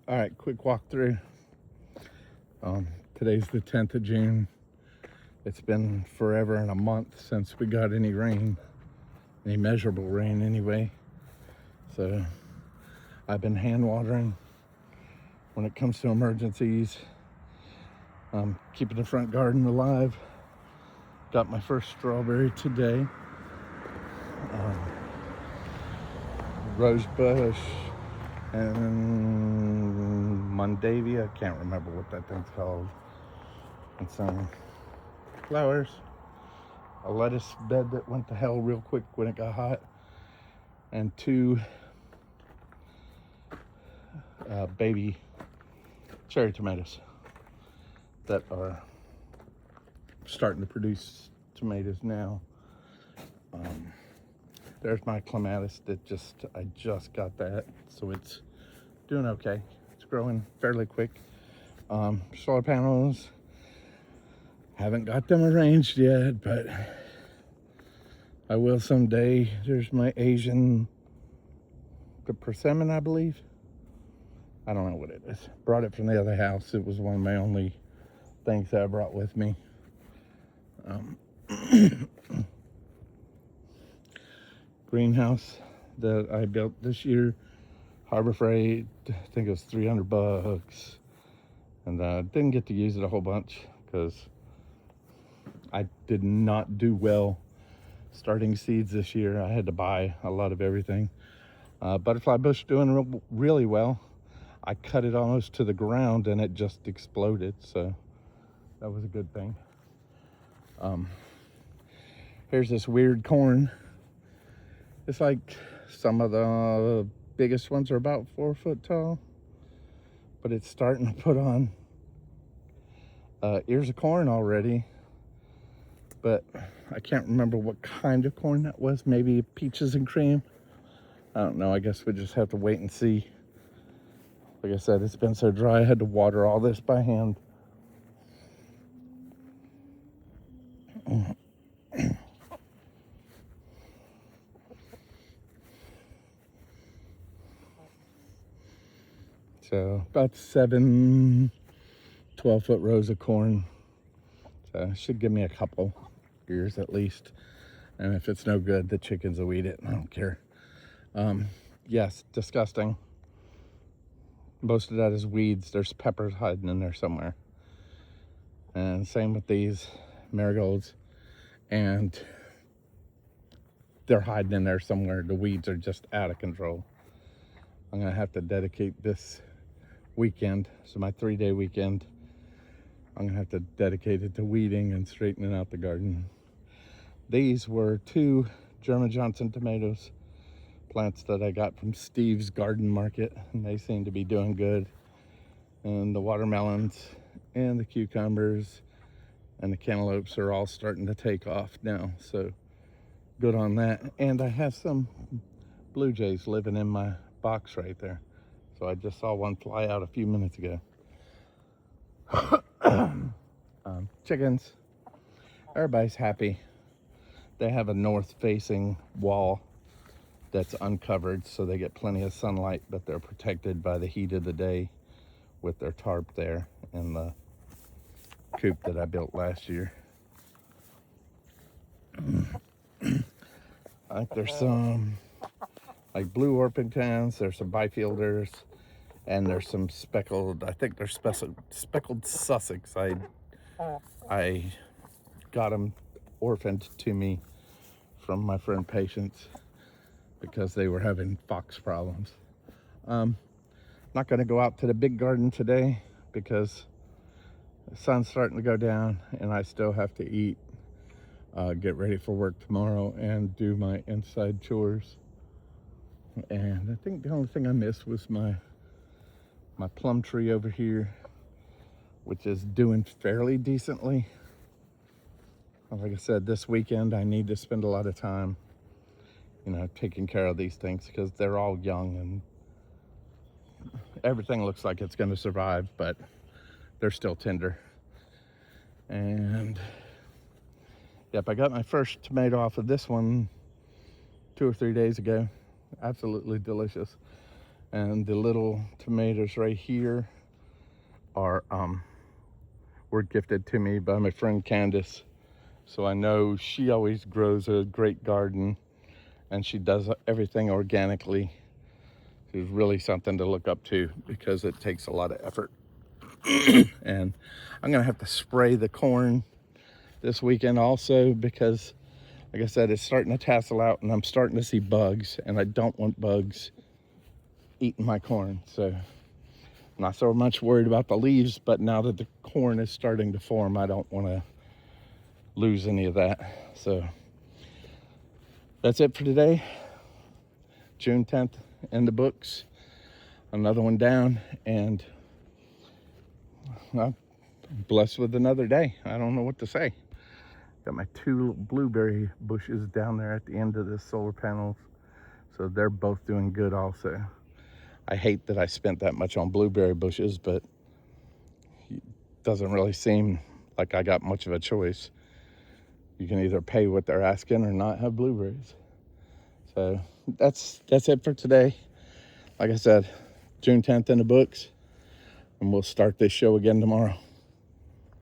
All right, quick walkthrough. Today's the 10th of June. It's been forever and a month since we got any rain, any measurable rain anyway. So I've been hand watering when it comes to emergencies. Keeping the front garden alive. Got my first strawberry today. Rose bush and Mondavia. I can't remember what that thing's called. And some flowers. A lettuce bed that went to hell real quick when it got hot. And two baby cherry tomatoes that are starting to produce tomatoes now. There's my clematis that I just got that, so it's doing okay. It's growing fairly quick. Solar panels, haven't got them arranged yet, but I will someday. There's my Asian, the persimmon, I believe. I don't know what it is. Brought it from the other house. It was one of my only things that I brought with me. Greenhouse that I built this year, Harbor Freight. I think it was $300, and didn't get to use it a whole bunch because I did not do well starting seeds this year. I had to buy a lot of everything. Butterfly bush doing really well. I cut it almost to the ground and it just exploded, so that was a good thing. Here's this weird corn. It's like some of the biggest ones are about 4 foot tall, but it's starting to put on ears of corn already. But I can't remember what kind of corn that was. Maybe peaches and cream. I don't know. I guess we just have to wait and see. Like I said, it's been so dry. I had to water all this by hand. So about 7 12-foot rows of corn. So it should give me a couple years at least. And if it's no good, the chickens will eat it. I don't care. Yes, disgusting. Most of that is weeds. There's peppers hiding in there somewhere. And same with these marigolds. And they're hiding in there somewhere. The weeds are just out of control. I'm going to have to dedicate this weekend, so my 3-day weekend, I'm going to have to dedicate it to weeding and straightening out the garden. These were 2 German Johnson tomatoes, plants that I got from Steve's Garden Market, and they seem to be doing good. And the watermelons and the cucumbers and the cantaloupes are all starting to take off now, so good on that. And I have some blue jays living in my box right there. So I just saw one fly out a few minutes ago. Chickens, everybody's happy. They have a north-facing wall that's uncovered, so they get plenty of sunlight, but they're protected by the heat of the day with their tarp there and the coop that I built last year. I think there's some like blue Orpingtons, there's some Byfielders, and there's some speckled, I think they're speckled Sussex. I got them orphaned to me from my friend Patience because they were having fox problems. Not going to go out to the big garden today because the sun's starting to go down and I still have to eat, get ready for work tomorrow, and do my inside chores. And I think the only thing I missed was my plum tree over here, which is doing fairly decently. Like I said, this weekend I need to spend a lot of time, taking care of these things because they're all young and everything looks like it's going to survive, but they're still tender. And yep, I got my first tomato off of this one 2 or 3 days ago. Absolutely delicious. And the little tomatoes right here are were gifted to me by my friend Candace. So I know she always grows a great garden and she does everything organically. She's really something to look up to because it takes a lot of effort. And I'm gonna have to spray the corn this weekend also because, like I said, it's starting to tassel out and I'm starting to see bugs, and I don't want bugs eating my corn. So I'm not so much worried about the leaves, but now that the corn is starting to form, I don't want to lose any of that. So that's it for today. June 10th in the books. Another one down, and I'm blessed with another day. I don't know what to say. Got my 2 blueberry bushes down there at the end of the solar panels, so they're both doing good also. I hate that I spent that much on blueberry bushes, but it doesn't really seem like I got much of a choice. You can either pay what they're asking or not have blueberries. So that's it for today. Like I said, June 10th in the books, and we'll start this show again tomorrow.